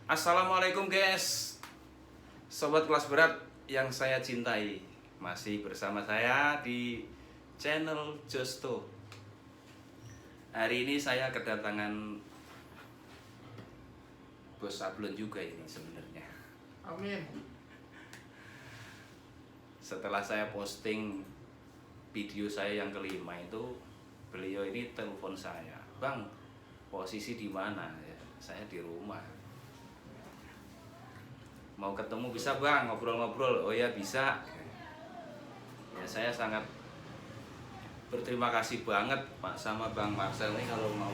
Assalamualaikum guys, sobat kelas berat yang saya cintai. Masih bersama saya di channel Josto. Hari ini saya kedatangan bos sablon juga ini sebenarnya. Amin. Setelah saya posting video saya yang kelima itu, beliau ini telepon saya, "Bang, posisi di mana?" Ya, saya di rumah. "Mau ketemu bisa bang, ngobrol-ngobrol?" "Oh ya bisa." Ya saya sangat berterima kasih banget Pak sama Bang Marcel nih kalau mau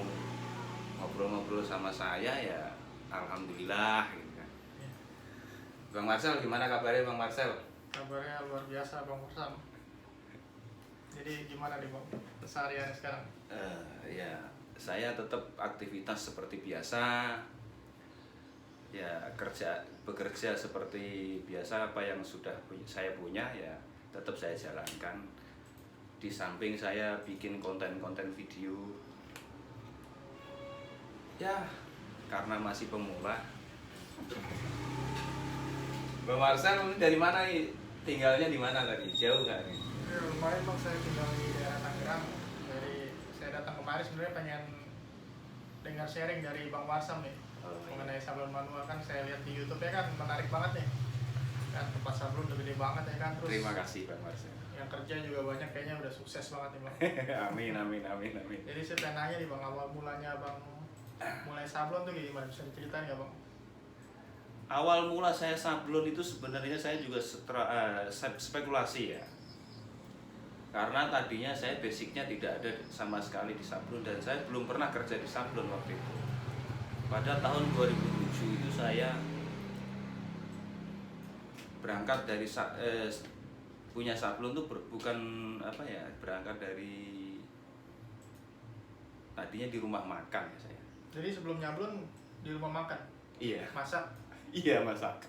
ngobrol-ngobrol sama saya ya alhamdulillah gitu kan. Bang Marcel, gimana kabarnya Bang Marcel? Kabarnya luar biasa Bang Persam. Jadi gimana nih Bang keseharian sekarang? Ya saya tetap aktivitas seperti biasa. Ya bekerja seperti biasa, apa yang sudah saya punya ya tetap saya jalankan. Di samping saya bikin konten-konten video. Ya karena masih pemula. Bang Marcel dari mana nih? Tinggalnya di mana tadi? Jauh nggak nih? Ya, lumayan Bang, saya tinggal di daerah Tangerang. Dari saya datang kemari sebenarnya pengen dengar sharing dari Bang Warsam nih mengenai sablon manual. Kan saya lihat di YouTube ya kan menarik banget nih. Kan tempat sablon udah gede banget ya kan. Terus Terima kasih Bang Marcel. yang kerja juga banyak, kayaknya udah sukses banget nih Bang. Amin amin amin amin. Jadi saya pengen nanya nih Bang, awal mulanya Bang mulai sablon tuh gimana? Bisa diceritain nggak Bang? Awal mula saya sablon itu sebenarnya saya juga spekulasi ya. Karena tadinya saya basicnya tidak ada sama sekali di sablon dan saya belum pernah kerja di sablon waktu itu. Pada tahun 2007 itu saya berangkat dari punya sablon tuh bukan apa ya, berangkat dari tadinya di rumah makan ya saya. Jadi sebelum nyablon di rumah makan? Iya. Masak? Iya masak.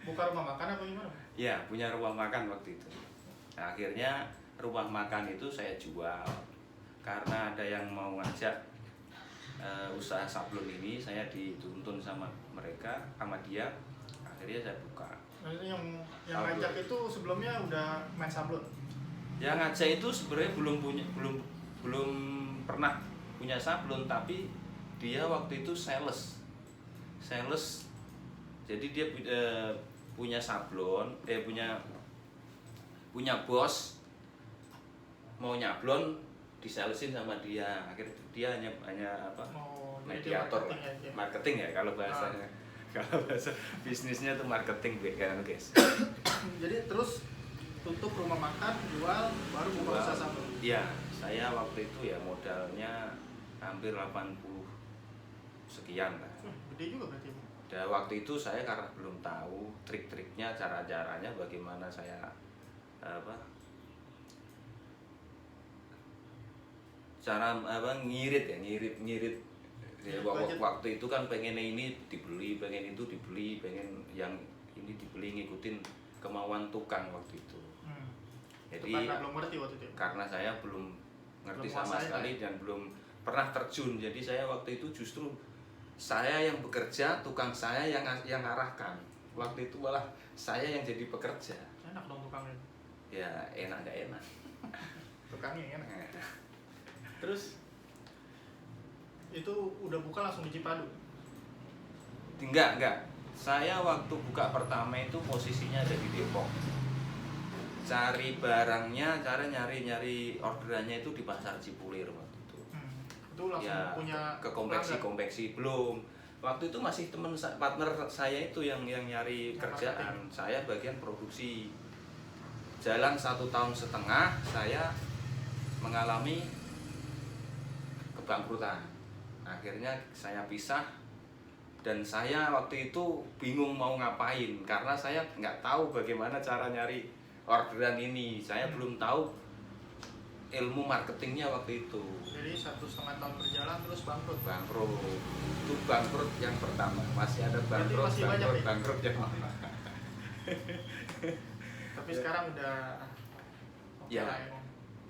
Buka rumah makan apa gimana? Iya, punya rumah makan waktu itu. Nah, akhirnya rumah makan itu saya jual karena ada yang mau ngajak usaha sablon ini. Saya dituntun sama mereka, sama dia. Akhirnya saya buka. Maksudnya yang ngajak itu sebelumnya udah main sablon? Yang ngajak itu sebenarnya belum pernah punya sablon, tapi dia waktu itu sales. Jadi dia punya sablon, punya bos, mau nyablon disalesin sama dia. Akhirnya dia hanya apa? Oh, Mediator lah. Marketing ya kalau bahasanya. Kalau bahasa bisnisnya tuh marketing kan guys. Jadi terus tutup rumah makan, jual, baru buka usaha sablon? Iya, saya waktu itu ya modalnya hampir 80 sekian lah. Gede juga berarti. Dan waktu itu saya karena belum tahu trik-triknya, cara-caranya bagaimana saya ngirit ya, waktu itu kan pengen ini dibeli, pengen itu dibeli, pengen yang ini dibeli, ngikutin kemauan tukang waktu itu. Jadi karena belum ngerti waktu itu? Karena saya belum ngerti sama sekali dan belum pernah terjun. Jadi saya waktu itu justru saya yang bekerja, tukang saya yang arahkan. Waktu itu malah saya yang jadi pekerja. Enak dong tukangnya? Ya enak gak enak. Tukangnya enak. Terus itu udah buka langsung di Cipadu? Enggak. Saya waktu buka pertama itu posisinya ada di Depok. Cari barangnya, cara nyari orderannya itu di pasar Cipulir waktu itu. Itu langsung ya, punya ke konveksi belum. Waktu itu masih partner saya itu yang nyari kerjaan. Saya bagian produksi. Jalan 1,5 tahun saya mengalami kebangkrutan. Akhirnya saya pisah dan saya waktu itu bingung mau ngapain karena saya nggak tahu bagaimana cara nyari orderan ini. Saya belum tahu ilmu marketingnya waktu itu. Jadi 1,5 tahun berjalan terus bangkrut? Itu bangkrut yang pertama. Masih ada bangkrut yang tapi sekarang udah ya.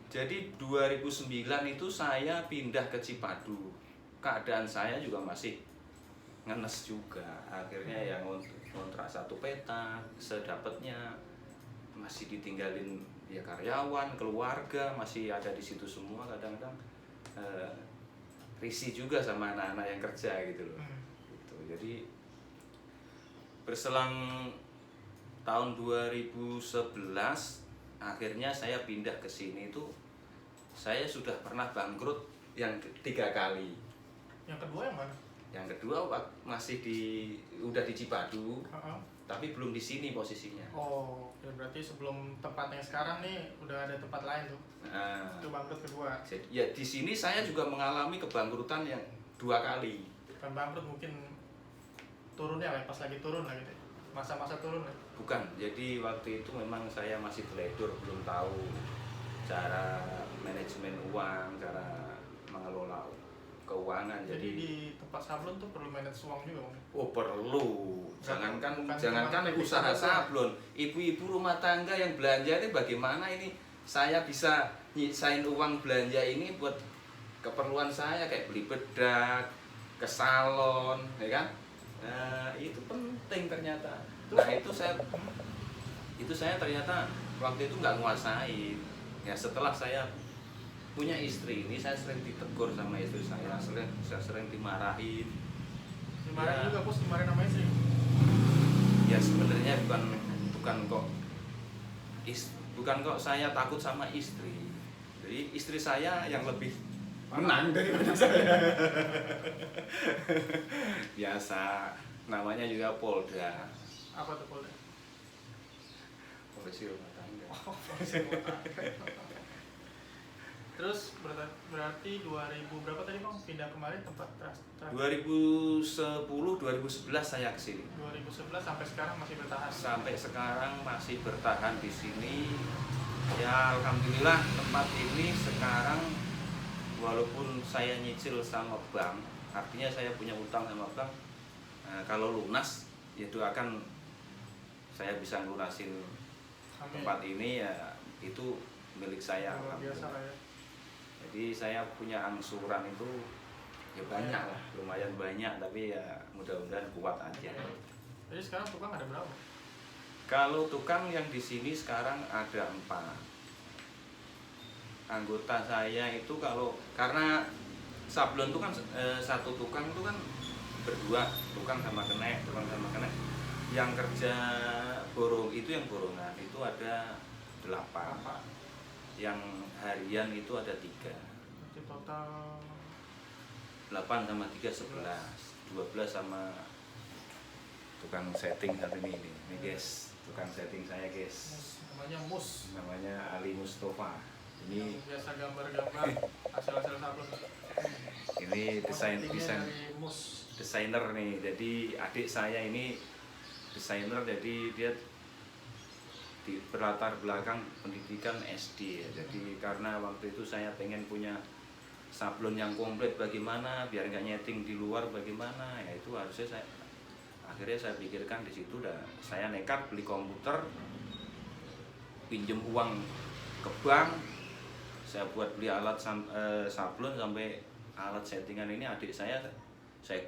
Jadi 2009 itu saya pindah ke Cipadu. Keadaan saya juga masih ngenes juga. Akhirnya yang kontrak satu peta sedapatnya, masih ditinggalin ya karyawan, keluarga masih ada di situ semua. Kadang-kadang risih juga sama anak-anak yang kerja gitu loh. Gitu. Jadi berselang tahun 2011 akhirnya saya pindah ke sini itu, saya sudah pernah bangkrut yang 3 kali. Yang kedua yang mana? Yang kedua masih udah di Cipadu, tapi belum di sini posisinya. Oh, ya berarti sebelum tempat yang sekarang nih udah ada tempat lain tuh. Nah, itu bangkrut kedua. ya di sini saya juga mengalami kebangkrutan yang 2 kali. Kan bangkrut mungkin turunnya lah, pas lagi turun lah gitu. Masa-masa turun lah. Bukan, jadi waktu itu memang saya masih teledor, belum tahu cara manajemen uang, cara mengelola keuangan. Jadi di tempat sablon tuh perlu manage uang juga, Bang? Oh perlu, jangankan cuma usaha teknik sablon, ibu-ibu rumah tangga yang belanja ini bagaimana ini saya bisa nyisain uang belanja ini buat keperluan saya kayak beli bedak, ke salon, ya kan? Nah, itu penting ternyata. Nah itu saya ternyata waktu itu nggak nguasain. Ya setelah saya punya istri ini, saya sering ditegur sama istri saya sering dimarahin. Dimarahin Ya. juga, bos, dimarahin sama istri. Ya sebenarnya bukan kok saya takut sama istri. Jadi istri saya yang lebih menang daripada saya. Biasa, namanya juga Polda. Apa tuh Polda? Polisi rumah tangga. Oh, polisi rumah tangga. Terus berarti 2000 berapa tadi, Bang? Pindah kemarin tempat terakhir? 2010, 2011 saya kesini. 2011 sampai sekarang masih bertahan. Sampai sekarang masih bertahan di sini. Ya alhamdulillah tempat ini sekarang walaupun saya nyicil sama bank, artinya saya punya utang sama bank. Nah, kalau lunas itu akan saya bisa lunasin tempat ini, ya itu milik saya. Luar biasa lah ya. Jadi saya punya angsuran itu ya banyak lah, lumayan banyak, tapi ya mudah-mudahan kuat aja. Jadi sekarang tukang ada berapa? Kalau tukang yang di sini sekarang ada 4. Anggota saya itu karena sablon itu kan satu tukang itu kan berdua, tukang sama kenek. Yang kerja itu yang borongan itu ada 8. Yang harian itu ada 3. Jadi total 8 sama 3 11. 12 sama tukang setting satu ini guys, tukang setting saya guys. Mus. Namanya Ali Mustafa. Ini yang biasa gambar-gambar hasil-hasil sablon. Ini desainer nih. Jadi adik saya ini desainer, jadi dia di berlatar belakang pendidikan SD ya. Jadi karena waktu itu saya pengen punya sablon yang komplit, bagaimana biar nggak nyeting di luar, bagaimana ya, itu harusnya akhirnya saya pikirkan di situ. Saya nekat beli komputer, pinjem uang ke bank, saya buat beli alat sablon sampai alat settingan ini adik saya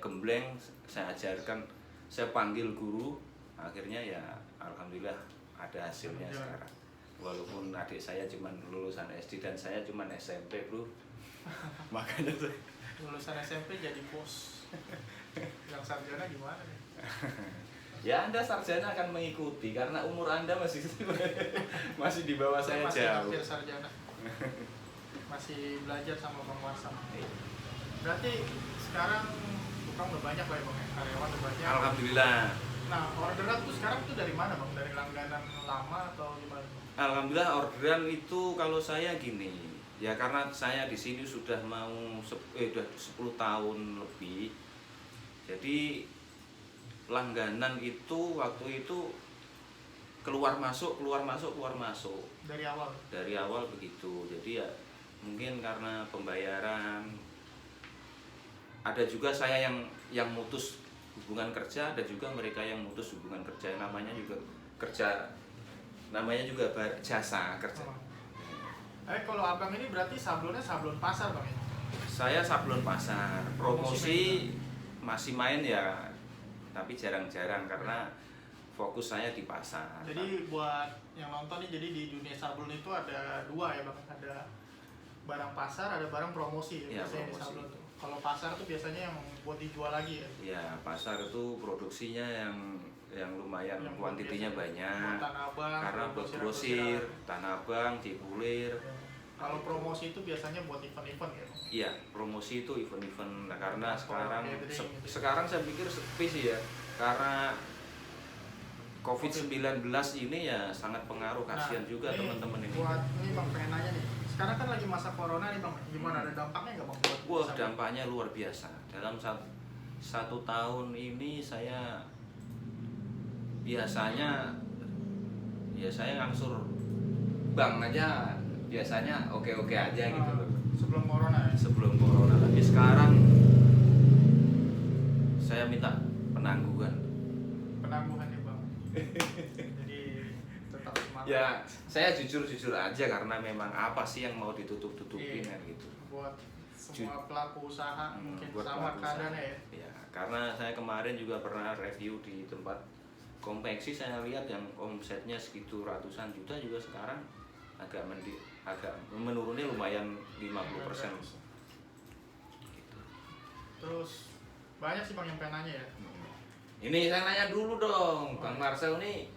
gembleng, saya ajarkan, saya panggil guru, akhirnya ya alhamdulillah ada hasilnya sekarang. Walaupun adik saya cuma lulusan SD dan saya cuma SMP, bro. Makanya saya lulusan SMP jadi bos. Yang sarjana gimana nih? Ya Anda sarjana akan mengikuti karena umur Anda masih di bawah saya masih jauh. hampir sarjana. Masih belajar sama Bang Warsam. Berarti sekarang tukang udah banyak lah ya, Bang, karyawan udah banyak. Alhamdulillah. Nah, orderan tuh sekarang tuh dari mana, Bang? Dari langganan lama atau gimana? Alhamdulillah orderan itu kalau saya gini, ya karena saya di sini sudah mau udah 10 tahun lebih. Jadi langganan itu waktu itu keluar masuk. Dari awal begitu. Jadi ya mungkin karena pembayaran, ada juga saya yang mutus hubungan kerja, ada juga mereka yang mutus hubungan kerja, namanya juga jasa kerja. Kalau abang ini berarti sablonnya sablon pasar, Bang, ya? Saya sablon pasar, promosi masih main ya, tapi jarang-jarang karena fokus saya di pasar. Jadi buat yang nonton nih, jadi di dunia sablon itu ada dua ya bang, ada barang pasar, ada barang promosi ya, Ya, biasanya di promosi. sablon tuh. Kalau pasar tuh biasanya yang buat dijual lagi ya. Ya, pasar itu produksinya yang lumayan, Yang kuantitinya buat banyak. buat Tanah Abang, Karena buat grosir, Tanah Abang, Cipulir. Ya. Kalau promosi itu biasanya buat event-event ya bang. Iya, promosi itu event-event. Nah, karena sekarang catering gitu. sekarang saya pikir sepi sih ya. Karena COVID-19 ini ya sangat pengaruh, kasihan juga ini teman-teman ini. Buat ini bang, pengen nanya nih. Sekarang kan lagi masa corona nih bang, gimana, ada dampaknya nggak bang buat Wah, sablon? dampaknya luar biasa. Dalam satu tahun ini saya biasanya ya saya ngangsur bank aja biasanya oke-oke aja gitu loh. Sebelum corona ya. Sebelum corona, tapi sekarang saya minta penangguhan. Penangguhan ya bang. Jadi tetap semangat. Ya, saya jujur-jujur aja karena memang apa sih yang mau ditutup-tutupin Iya. kan gitu. Buat semua pelaku usaha mungkin Buat sama pelaku keadaannya usaha. ya. Ya, karena saya kemarin juga pernah review di tempat konveksi, saya lihat yang omsetnya segitu ratusan juta juga sekarang agak menurunnya lumayan 50%. Gitu. Terus banyak sih bang yang pengen nanya ya. Ini saya nanya dulu dong, Bang Marcel nih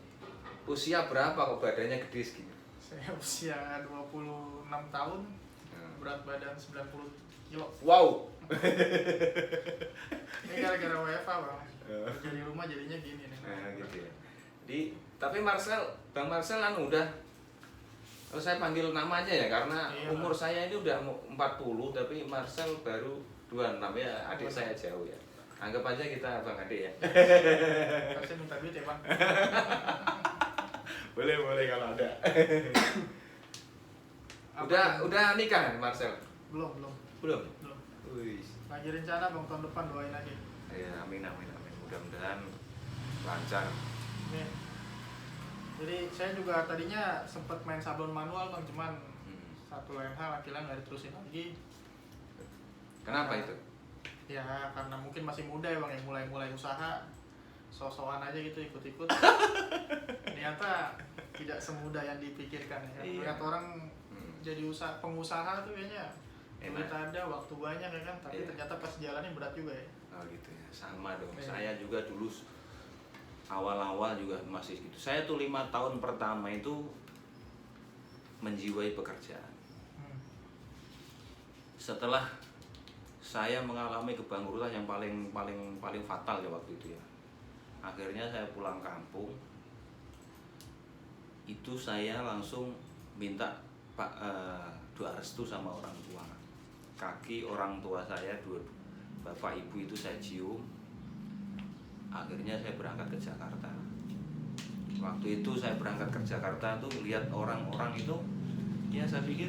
usia berapa kok badannya gede segini? Saya usia 26 tahun, berat badan 90 kilo. Wow. Ini gara-gara WFA bang. Kerja di rumah jadinya gini nih. Nah, gitu ya. Tapi Bang Marcel udah, kalau saya panggil nama aja ya karena Iya, umur saya ini udah 40 tapi Marcel baru 26 ya, adik saya jauh ya. Anggap aja kita abang adik ya. Saya minta duit ya bang. Boleh kalau ada. Udah nikah Marcel? Belum. Belum. Wih. Lagi rencana bang, tahun depan doain aja. Ya, amin. Mudah-mudahan lancar. Nih. Jadi saya juga tadinya sempat main sablon manual bang, cuman satu lain hal akhirnya nggak diterusin lagi. Kenapa itu? Ya karena mungkin masih muda ya bang, yang mulai usaha, so-soan aja gitu, ikut-ikut. Ternyata tidak semudah yang dipikirkan ya. Iya. Lihat orang jadi pengusaha tuh kayaknya duit Enak. ada, waktu banyak ya kan, tapi Iya. ternyata pas jalannya berat juga ya. Oh gitu ya, sama dong. Iya. Saya juga dulu awal-awal juga masih gitu. Saya tuh 5 tahun pertama itu menjiwai pekerjaan. Setelah saya mengalami kebangkrutan yang paling fatal ya waktu itu ya. Akhirnya saya pulang kampung. Itu saya langsung minta doa restu sama orang tua. Kaki orang tua saya, bapak ibu itu saya cium. Akhirnya saya berangkat ke Jakarta. Waktu itu saya berangkat ke Jakarta tuh lihat orang-orang itu, ya saya pikir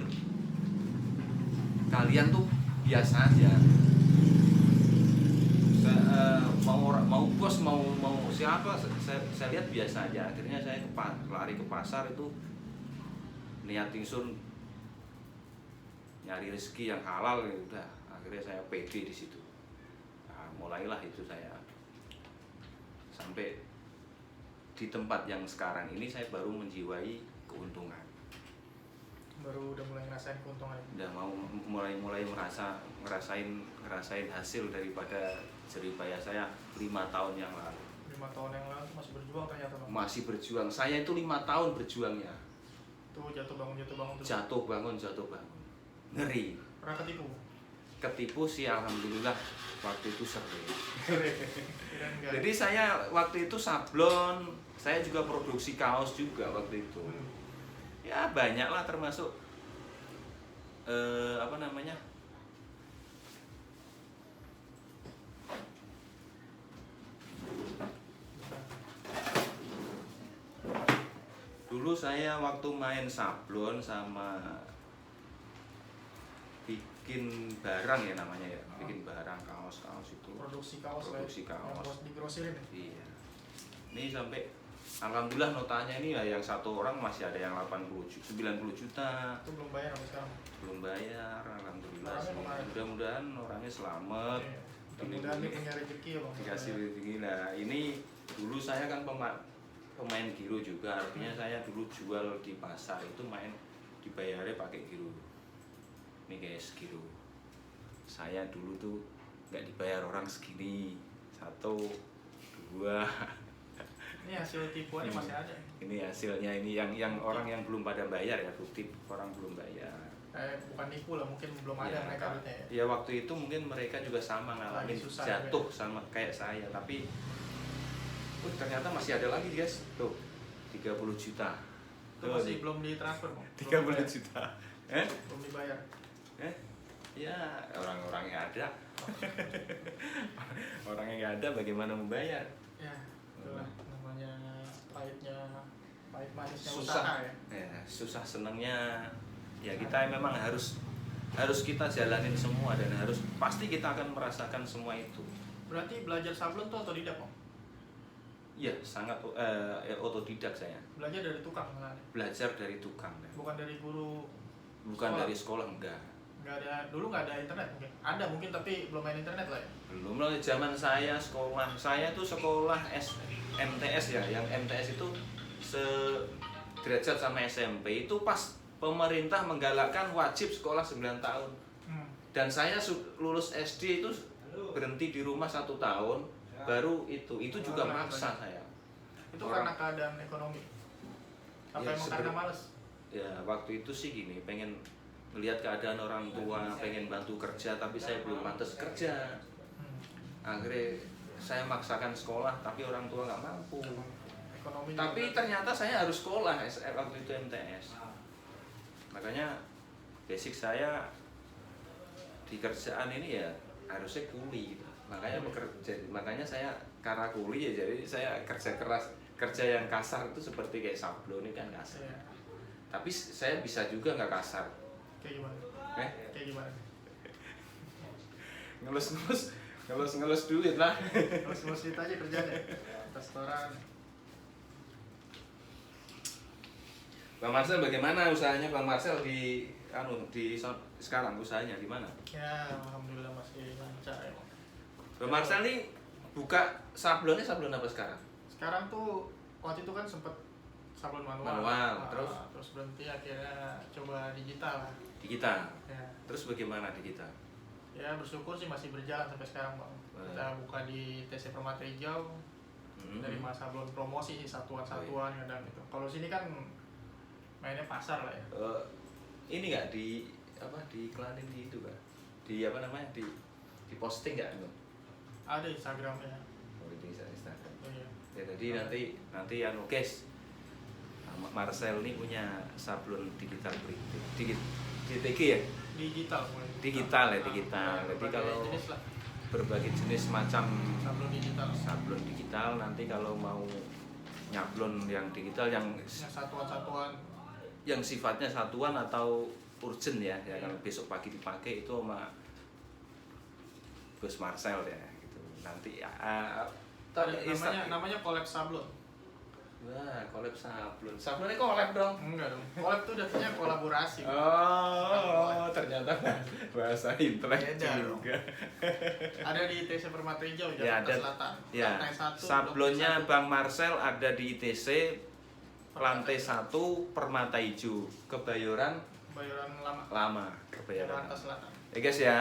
kalian tuh biasa aja. Mau bos mau siapa, saya lihat biasa aja. Akhirnya saya lari ke pasar itu niat ingsun nyari rezeki yang halal ya udah. Akhirnya saya pede di situ. Nah, mulailah itu saya sampai di tempat yang sekarang ini saya baru menjiwai keuntungan. Baru udah mulai ngerasain keuntungan. Udah mau mulai ngerasain hasil daripada jeripaya saya 5 tahun yang lalu. 5 tahun yang lalu masih berjuang ternyata bang. Masih berjuang. Saya itu 5 tahun berjuangnya. Tuh jatuh bangun tuh. Jatuh bangun. Ngeri. Pernah ketipu? Ketipu sih alhamdulillah waktu itu sering. Kirain enggak. Jadi saya waktu itu sablon, saya juga produksi kaos juga waktu itu. Ya banyak lah termasuk apa namanya? Dulu saya waktu main sablon sama bikin barang ya namanya ya, bikin barang kaos itu. Produksi kaos lah. Produksi kaos. Yang buat digrosirin ya. Iya. Ini sampai alhamdulillah notanya ini ya, yang satu orang masih ada yang 90 juta. Itu belum bayar sampai sekarang. Belum bayar, alhamdulillah. Orangnya kemana? Mudah-mudahan orangnya selamat. Iya. Mudah-mudahan dia punya rezeki ya bang. dikasih rezeki. Nah ini dulu saya kan pemain giro juga, artinya saya dulu jual di pasar itu main dibayarnya pakai giro. Ini guys giro, saya dulu tuh nggak dibayar orang segini, 1, 2. Ini hasil tipuannya masih ada. Ini hasilnya, ini yang orang yang belum pada bayar ya, kutip orang belum bayar. Bukan nipu lah, mungkin belum ada Ya, mereka duitnya ya. ya waktu itu mungkin mereka juga sama ngalamin Lagi susah jatuh juga. sama kayak saya, tapi ternyata masih ada lagi guys, tuh 30 juta. Itu masih belum ditransfer bang. 30 juta. Belum dibayar. Ya orang-orangnya ada. Orangnya nggak ada, bagaimana membayar? Ya, itulah namanya pahit manisnya Susah usaha ya. Susah senangnya ya, kita memang harus kita jalanin semua, dan pasti kita akan merasakan semua itu. Berarti belajar sablon tuh otodidak bang? Iya, sangat otodidak saya. Belajar dari tukang malah. Belajar dari tukang. Bukan dari guru. Bukan Sekolah. dari sekolah, enggak. Nggak ada, dulu nggak ada internet mungkin. Ada mungkin tapi belum main internet lah ya. Belum lah, zaman saya sekolah. Saya tuh sekolah MTS ya, yang MTS itu sederajat sama SMP. Itu pas pemerintah menggalakkan wajib sekolah 9 tahun. Dan saya lulus SD itu berhenti di rumah 1 tahun, baru itu juga maksa saya. Itu karena keadaan ekonomi. Apa Ya, emang karena males? Ya waktu itu sih gini, pengen melihat keadaan orang tua, pengen bantu kerja, tapi saya belum pantas kerja. Akhirnya saya maksakan sekolah, tapi orang tua nggak mampu. Ekonomi. Tapi ternyata saya harus sekolah waktu itu MTS. Makanya basic saya di kerjaan ini ya harusnya kuli. Makanya saya karena kuli ya, jadi saya kerja keras. Kerja yang kasar itu seperti kayak sablon ini kan kasar. Ya. Tapi saya bisa juga nggak kasar. Kayak gimana? Kayak gimana? Ngelus duit lah. Ngelus duit aja kerjanya. Restoran. Bang Marcel, bagaimana usahanya Bang Marcel di sekarang usahanya di mana? Ya, alhamdulillah masih lancar ya. Bang Marcel nih buka sablon apa sekarang? Sekarang tuh waktu itu kan sempet sablon manual. Terus berhenti, akhirnya coba digital lah. Digital. Ya. Terus bagaimana digital? Ya bersyukur sih masih berjalan sampai sekarang bang. Kita buka di TC Permata Hijau. Dari masa sablon promosi sih, satuan-satuan kadang gitu. Kalau sini kan mainnya pasar lah ya. Ini nggak di iklanin di itu kan? Di di posting nggak? Ada Instagramnya. Oh, di Instagram. Oh, iya. Ya jadi nanti guys, Marcel ini punya sablon digital printing. DTG ya? Digital. Digital. Jadi kalau jenis lah. berbagai jenis macam sablon digital, nanti kalau mau nyablon yang digital yang satuan-satuan, yang sifatnya satuan atau urgent ya kalau besok pagi dipakai itu sama Bos Marcel ya gitu. Nanti namanya collab sablon. Wah, collab sablon. Sablonnya collab dong. Enggak dong. Collab tuh artinya kolaborasi. Oh, ternyata bahasa intelek Beda juga. Ada di ITC Permata Hijau, Ya, Jakarta Selatan. Ya. Lantai 1. Sablonnya Bang Marcel ada di ITC lantai 1 Permata Hijau, Kebayoran Lama. Kebayoran Jakarta Selatan. Ya guys ya.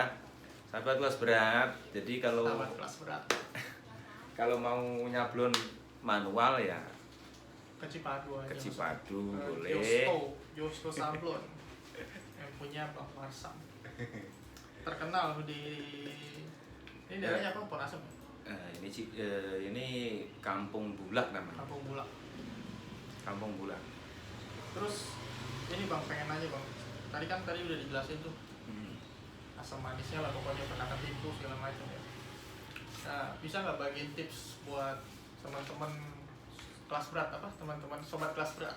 Sahabat kelas berat. Jadi kalau kalau mau nyablon manual ya Kecipadu aja. Kecipadu boleh. Josto Sablon yang punya Bang Marsam. Terkenal di ini daerahnya apa? Ponasem. Ini Kampung Bulak namanya. Kampung Bulak. Terus ini Bang pengen nanya Bang. Tadi udah dijelasin tuh. Asam manisnya lah pokoknya, pernah ketipu segala macam ya. Nah, bisa nggak bagiin tips buat teman-teman kelas berat, teman-teman sobat kelas berat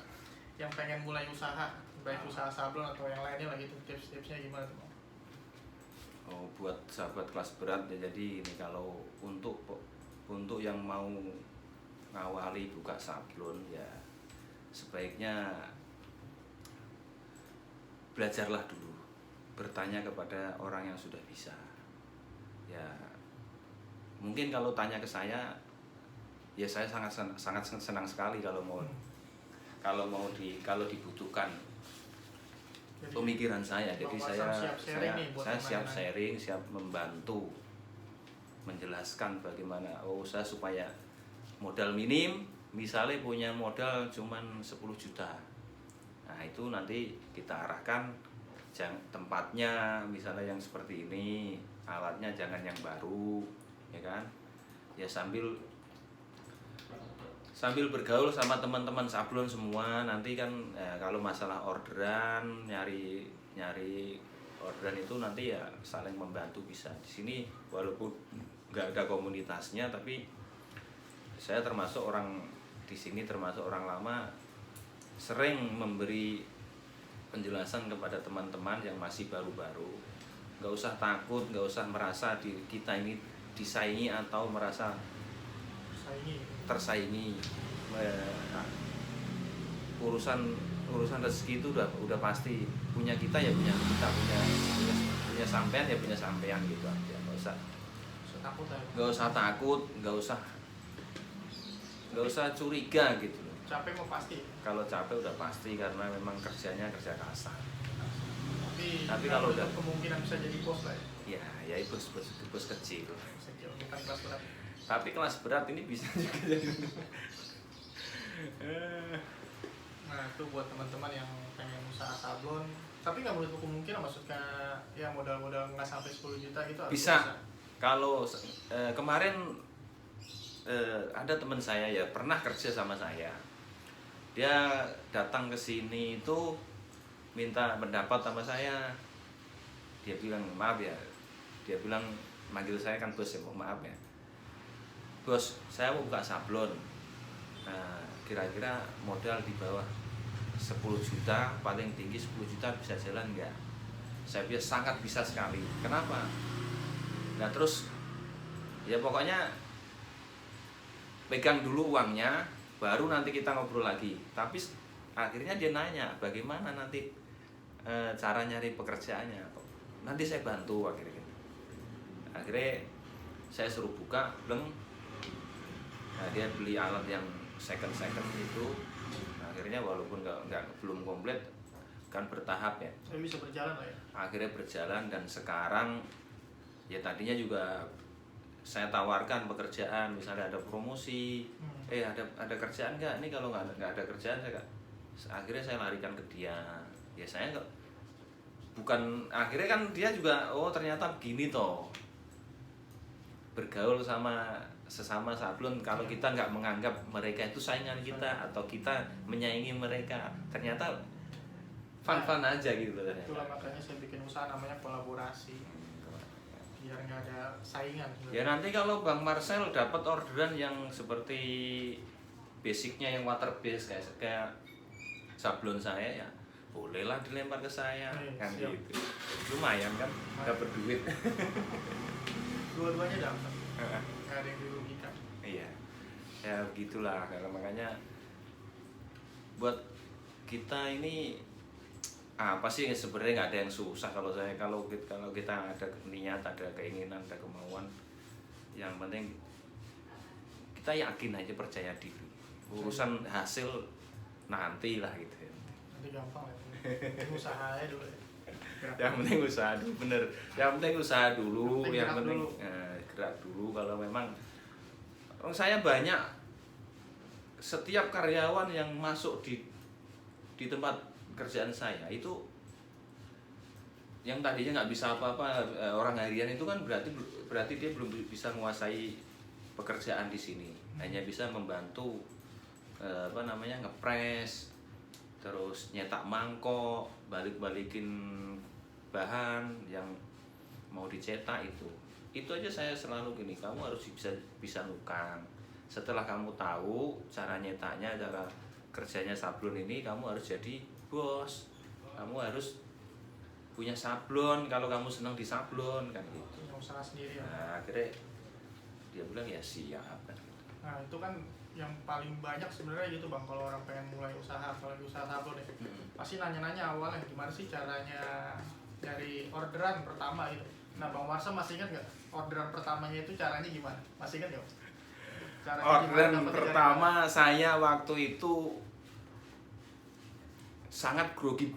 yang pengen mulai usaha, baik usaha sablon atau yang lainnya lah gitu, tips-tipsnya gimana tuh Bang? Oh, buat sahabat kelas berat ya, jadi ini kalau untuk yang mau ngawali buka sablon ya sebaiknya belajarlah dulu, bertanya kepada orang yang sudah bisa ya. mungkin kalau tanya ke saya, ya saya sangat senang sekali kalau mau kalau dibutuhkan Jadi, pemikiran saya. Jadi Bang saya Warsam siap sharing nih buat saya siap teman-teman. sharing, siap membantu menjelaskan bagaimana usaha supaya modal minim, misalnya punya modal cuman 10 juta. Nah, itu nanti kita arahkan tempatnya misalnya yang seperti ini, alatnya jangan yang baru, ya kan? Ya sambil bergaul sama teman-teman sablon semua. Nanti kan kalau masalah orderan, nyari orderan itu nanti ya saling membantu bisa. Di sini walaupun nggak ada komunitasnya, tapi saya termasuk orang di sini, termasuk orang lama, sering memberi penjelasan kepada teman-teman yang masih baru-baru. Nggak usah takut, nggak usah merasa kita ini disaingi atau merasa tersaingi. Urusan rezeki itu udah pasti, punya kita ya punya kita, punya sampean ya punya sampean, gitu aja. Nggak usah takut, nggak usah curiga gitu. Capek mau pasti. Kalau capek udah pasti, karena memang kerjanya kerja kasar. Tapi kalau udah kemungkinan bisa jadi bos lah ya. Ya bos kecil. Bukan kelas berat. Tapi kelas berat ini bisa juga jadi. Nah, itu buat teman-teman yang pengen usaha sablon, tapi nggak menutup kemungkinan, maksudnya ya modal-modal nggak sampai 10 juta gitu bisa. Kalau kemarin ada teman saya ya pernah kerja sama saya. Dia datang ke sini itu minta pendapat sama saya. Dia bilang, maaf ya. Dia bilang, manggil saya kan bos ya, maaf ya. Bos, saya mau buka sablon. Nah, kira-kira modal di bawah 10 juta, paling tinggi 10 juta bisa jalan nggak? Saya bilang sangat bisa sekali. Kenapa? Nah terus, ya pokoknya pegang dulu uangnya, baru nanti kita ngobrol lagi. Tapi akhirnya dia nanya, bagaimana nanti cara nyari pekerjaannya? Nanti saya bantu akhirnya. Akhirnya saya suruh buka, belum. Nah, dia beli alat yang second itu. Akhirnya walaupun belum komplit, kan bertahap ya. Bisa berjalan lah ya. Akhirnya berjalan, dan sekarang ya tadinya juga saya tawarkan pekerjaan, misalnya ada promosi, ada kerjaan nggak? Ini kalau nggak ada kerjaan akhirnya saya larikan ke dia. Ya saya nggak, bukan, akhirnya kan dia juga ternyata begini toh, bergaul sama sesama sablon. Kalau kita nggak menganggap mereka itu saingan kita atau kita menyaingi mereka, ternyata fun aja gitu loh. Itulah makanya saya bikin usaha namanya kolaborasi, biar nggak ada saingan. Ya nanti kalau Bang Marcel dapat orderan yang seperti basicnya yang water base kayak sablon saya, ya bolehlah dilempar ke saya, kan siap. gitu. Lumayan kan, dapat duit. Dua-duanya dapat, nggak ada yang dirugikan. Iya, ya begitulah. Karena makanya buat kita ini apa sih sebenarnya, nggak ada yang susah. Kalau kita ada niat, ada keinginan, ada kemauan, yang penting kita yakin aja, percaya diri. Urusan hasil nanti lah gitu ya. Nanti gampang ya. Usaha aja dulu ya. Yang penting usaha dulu, bener. Yang penting usaha dulu, yang penting dulu. Gerak dulu. Kalau memang saya banyak, setiap karyawan yang masuk di tempat kerjaan saya itu yang tadinya nggak bisa apa-apa, orang harian itu kan berarti dia belum bisa menguasai pekerjaan di sini. Hanya bisa membantu ngepres, terus nyetak mangkok, balikin bahan yang mau dicetak itu aja. Saya selalu gini, kamu harus bisa nukang. Setelah kamu tahu cara nyetaknya, cara kerjanya sablon ini, kamu harus jadi bos. Kamu harus punya sablon kalau kamu senang di sablon, kan gitu. Punya usaha sendiri ya. Nah, akhirnya dia bilang ya siap kan. Nah itu kan yang paling banyak sebenarnya gitu Bang, kalau orang pengen mulai usaha, apalagi usaha sablon ya, pasti nanya-nanya awalnya gimana sih caranya dari orderan pertama gitu. Nah Bang Marsam masih ingat nggak orderan pertamanya itu caranya gimana? Masih ingat nggak? Caranya Orderan gimana dapat pertama saya waktu itu sangat grogi.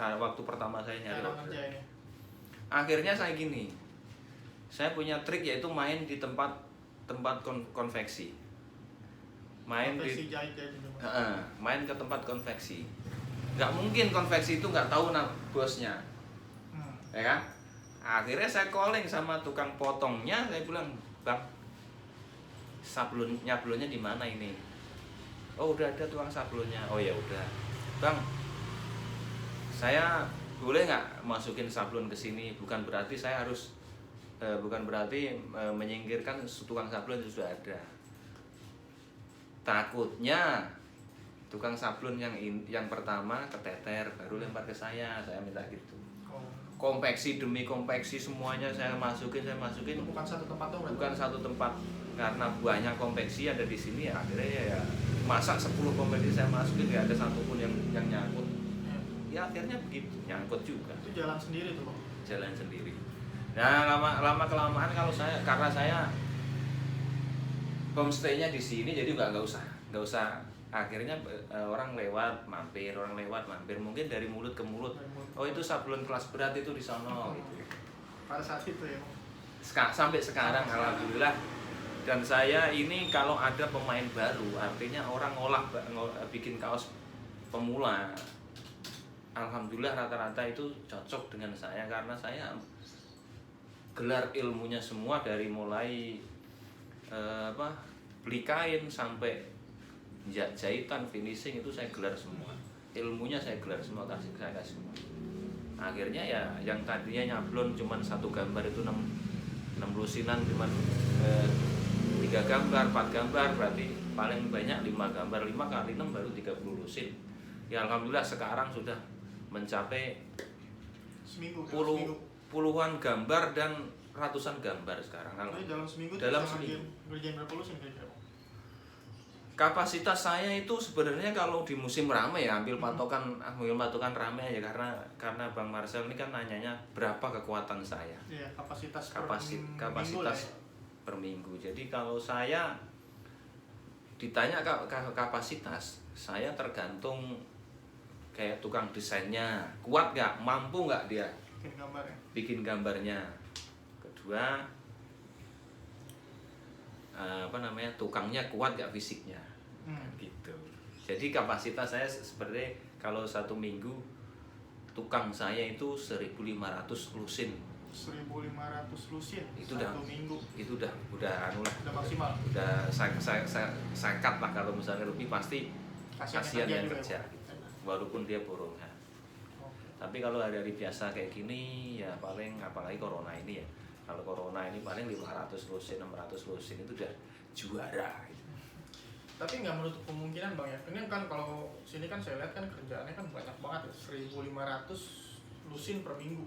Waktu pertama saya nyari cara orderan. kerja ini? Akhirnya saya gini, saya punya trik yaitu main di tempat konveksi. Konveksi jahit-jahit itu. Main ke tempat konveksi. Nggak mungkin konveksi itu nggak tahu bosnya, ya kan? Akhirnya saya calling sama tukang potongnya, saya bilang, Bang, nyablonnya di mana ini? Oh udah ada tukang sablonnya. Oh ya udah, Bang, saya boleh nggak masukin sablon ke sini? Bukan berarti saya harus menyingkirkan tukang sablon yang sudah ada. Takutnya tukang sablon yang pertama keteter baru lempar ke saya minta gitu. Konveksi demi konveksi semuanya saya masukin. Itu bukan satu tempat dong? Bukan satu tempat, karena banyak konveksi ada di sini ya, akhirnya ya masa 10 konveksi saya masukin nggak ada satupun yang nyangkut. Ya akhirnya begitu, nyangkut juga. Itu jalan sendiri tuh Bang? Jalan sendiri. Nah lama kelamaan karena saya homestay-nya di sini, jadi nggak usah. Akhirnya orang lewat mampir, mungkin dari mulut ke mulut. Oh itu sablon kelas berat itu di sono gitu. Pada saat itu ya. Sampai sekarang alhamdulillah. Dan saya ini kalau ada pemain baru, artinya orang bikin kaos pemula, alhamdulillah rata-rata itu cocok dengan saya karena saya gelar ilmunya semua dari mulai beli kain sampai jahitan, finishing itu saya gelar semua. Ilmunya saya gelar semua, saya kasih semua. Akhirnya ya yang tadinya nyablon cuman 1 gambar itu 6 lusinan cuman 3 gambar, 4 gambar, berarti paling banyak 5 gambar, 5 kali 6 baru 30 lusin. Ya alhamdulillah sekarang sudah mencapai puluhan gambar dan ratusan gambar sekarang. Dalam seminggu ngerjain berapa lusin kira-kira? Kapasitas saya itu sebenarnya kalau di musim ramai ya ambil patokan ramai aja, karena Bang Marcel ini kan nanyanya berapa kekuatan saya. Iya, kapasitas per minggu. Jadi kalau saya ditanya kapasitas, saya tergantung kayak tukang desainnya, kuat nggak, mampu nggak dia bikin gambarnya. Kedua, tukangnya kuat gak fisiknya, gitu. Jadi kapasitas saya seperti kalau 1 minggu tukang saya itu 1.500 lusin. 1.500 lusin itu minggu. Itu udah Udah maksimal. Udah saya cut lah, kalau misalnya lebih pasti kasihan yang kerja gitu. Walaupun dia borongan. Tapi kalau hari-hari biasa kayak gini ya paling, apalagi corona ini ya. Kalau corona ini paling 500 lusin, 600 lusin itu udah juara gitu. Tapi nggak menutup kemungkinan Bang ya. Ini kan kalau sini kan saya lihat kan kerjaannya kan banyak banget ya, 1.500 lusin per minggu.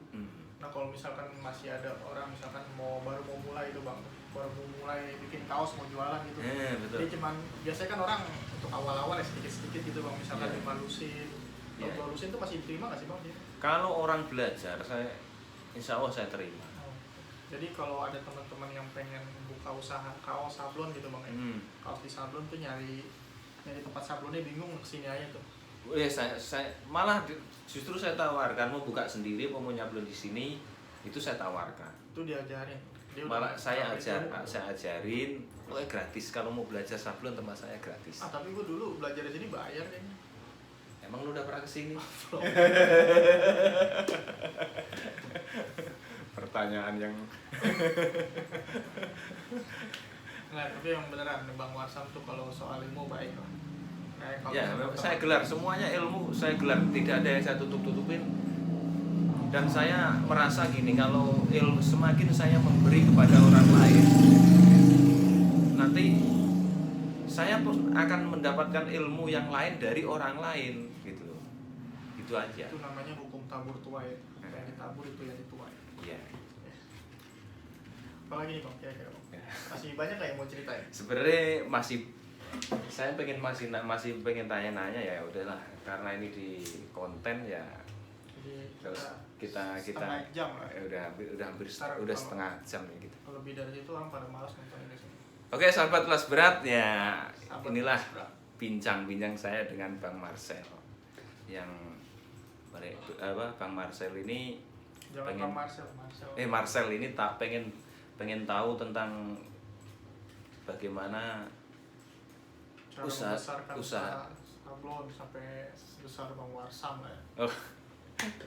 Nah kalau misalkan masih ada orang misalkan baru mau mulai itu Bang, baru mau mulai bikin kaos, mau jualan gitu. Betul. Jadi cuman biasanya kan orang untuk awal-awal ya sedikit-sedikit gitu Bang, misalkan 5 lusin, 20 lusin itu masih diterima nggak sih Bang? Kalau orang belajar, insya Allah saya terima. Jadi kalau ada teman-teman yang pengen buka usaha kaos sablon gitu Bang ya, kaos di sablon tuh nyari tempat sablonnya bingung, kesini aja tuh. Saya malah justru saya tawarkan, mau buka sendiri, mau nyablon di sini, itu saya tawarkan. Itu diajarin. Malah saya ajarin, gratis. Kalau mau belajar sablon tempat saya gratis. Tapi gue dulu belajar di sini bayar kayaknya. Emang lu udah pernah kesini? Pertanyaan yang Nah, tapi yang beneran Bang Marsam tuh kalau soal ilmu baik lah. Ya, saya gelar semuanya ilmu, saya gelar, tidak ada yang saya tutup-tutupin. Dan saya merasa gini, kalau semakin saya memberi kepada orang lain, nanti saya pun akan mendapatkan ilmu yang lain dari orang lain, gitu. Itu aja. Itu namanya hukum tabur tuai. Yang ditabur itu yang dituai. Iya. Apalagi nih Bang, kira-kira Bang? Masih banyak nggak yang mau ceritain? Sebenarnya saya masih pengen tanya-nanya, ya udahlah, karena ini di konten ya. Jadi kita setengah jam lah. Udah hampir Ntar udah kalau- setengah jam ya gitu. Lebih dari itu orang pada malas nonton ini sih. Oke, sahabat Ulas Berat ya, Sahabat inilah Ulas Berat. bincang-bincang saya dengan Bang Marcel yang Bang Marcel ini Jangan pengen- Bang Marcel. Marcel ini tak pengen tahu tentang bagaimana Cara usaha- membesarkan usaha. sablon sampai sebesar Bang Warsam lah ya. Oh,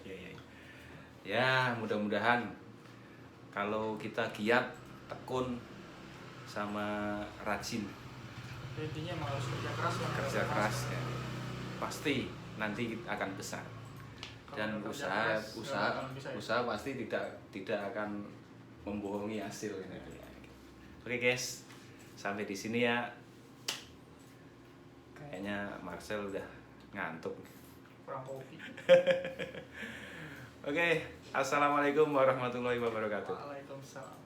iya. Ya, mudah-mudahan kalau kita giat, tekun, sama rajin, Intinya emang harus kerja keras lah. kerja keras ya, pasti nanti akan besar. Dan Kalau kerja usaha keras, nggak bakalan bisa ya. usaha pasti tidak akan membohongi hasil gitu ya. Oke guys, sampai di sini ya. Kayaknya Marcel udah ngantuk. Kurang kopi. Oke, assalamualaikum warahmatullahi wabarakatuh. Waalaikumsalam.